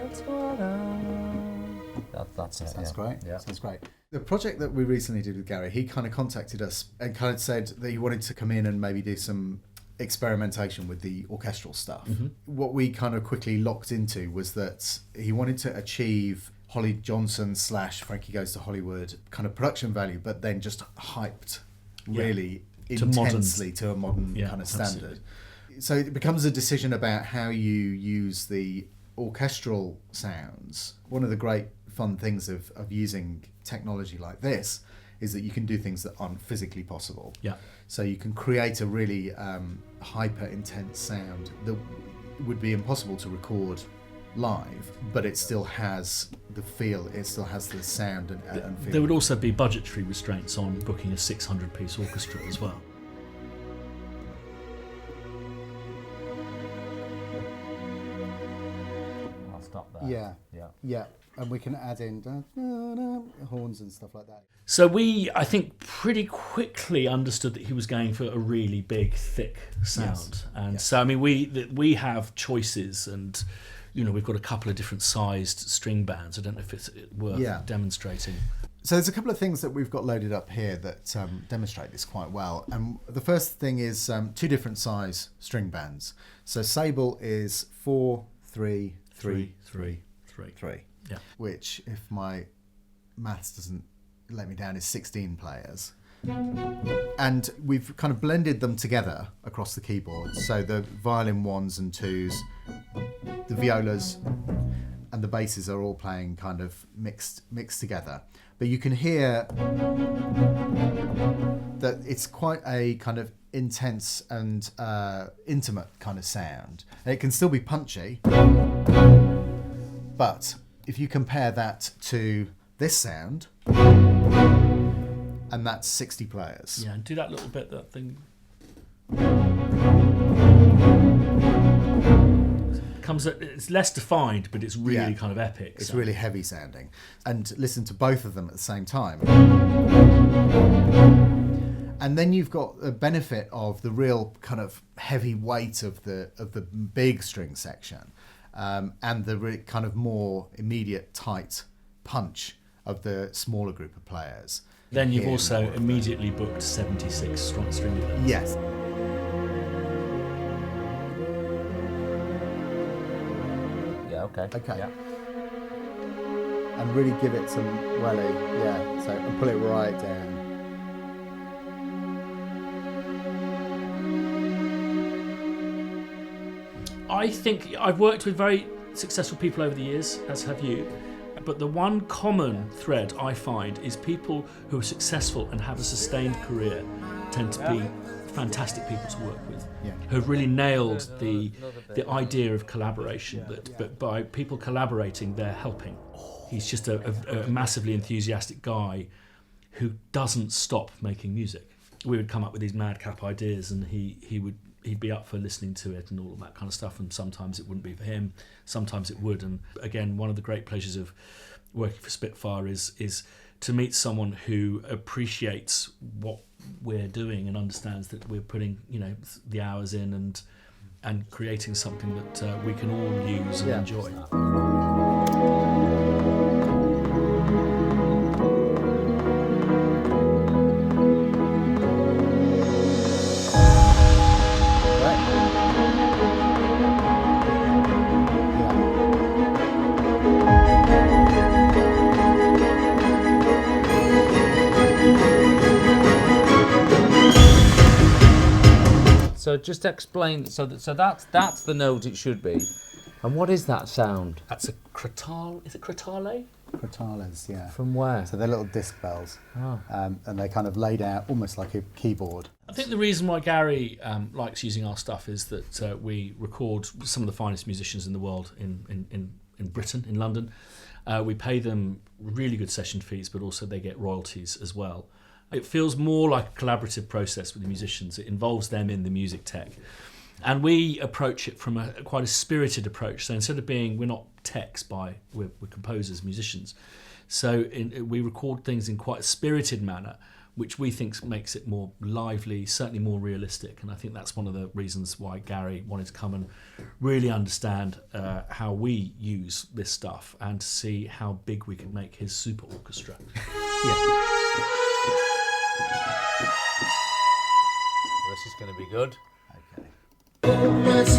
That's what that's it. Sounds great. Yeah. Sounds great. The project that we recently did with Gary, he kind of contacted us and kind of said that he wanted to come in and maybe do some experimentation with the orchestral stuff. Mm-hmm. What we kind of quickly locked into was that he wanted to achieve Holly Johnson / Frankie Goes to Hollywood kind of production value, but then just hyped really intensely to a modern kind of standard. Absolutely. So it becomes a decision about how you use the orchestral sounds. One of the great fun things of using technology like this is that you can do things that aren't physically possible. Yeah. So you can create a really hyper intense sound that would be impossible to record live, but it still has the feel, it still has the sound and feel. There would also be budgetary restraints on booking a 600-piece orchestra as well. I'll stop there. Yeah. And we can add in horns and stuff like that. So we, I think, pretty quickly understood that he was going for a really big, thick sound. And so, I mean, we have choices, and we've got a couple of different sized string bands. I don't know if it's worth demonstrating. So there's a couple of things that we've got loaded up here that demonstrate this quite well. And the first thing is two different size string bands. So Sable is 4, 3, 3, 3, 3, 3. Yeah. Which, if my maths doesn't let me down, is 16 players. And we've kind of blended them together across the keyboard. So the violin 1s and 2s, the violas and the basses are all playing kind of mixed together. But you can hear that it's quite a kind of intense and intimate kind of sound. And it can still be punchy, but if you compare that to this sound, and that's 60 players. Yeah, and do that little bit, that thing. It's less defined, but it's really kind of epic. It's really heavy sounding. And listen to both of them at the same time. And then you've got the benefit of the real kind of heavy weight of the big string section. And the really kind of more immediate, tight punch of the smaller group of players. Then you've also immediately booked 76 strong string players. Yes. Yeah, okay. Yeah. And really give it some welly, so and pull it right down. I think I've worked with very successful people over the years, as have you, but the one common thread I find is people who are successful and have a sustained career tend to be fantastic people to work with, who've really nailed the idea of collaboration, but by people collaborating, they're helping. He's just a massively enthusiastic guy who doesn't stop making music. We would come up with these madcap ideas, and he'd be up for listening to it and all of that kind of stuff, and sometimes it wouldn't be for him, sometimes it would. And again, one of the great pleasures of working for Spitfire is to meet someone who appreciates what we're doing and understands that we're putting the hours in and creating something that we can all use and enjoy. So just explain. So that's the note it should be. And what is that sound? That's a crotale. Is it crotale? Crotales, yeah. From where? So they're little disc bells, and they kind of laid out almost like a keyboard. I think the reason why Gary likes using our stuff is that we record some of the finest musicians in the world in Britain, in London. We pay them really good session fees, but also they get royalties as well. It feels more like a collaborative process with the musicians. It involves them in the music tech. And we approach it from quite a spirited approach. So instead of we're not techs, we're composers, musicians. So we record things in quite a spirited manner which we think makes it more lively, certainly more realistic. And I think that's one of the reasons why Gary wanted to come and really understand how we use this stuff and to see how big we can make his super orchestra. This is going to be good. Okay.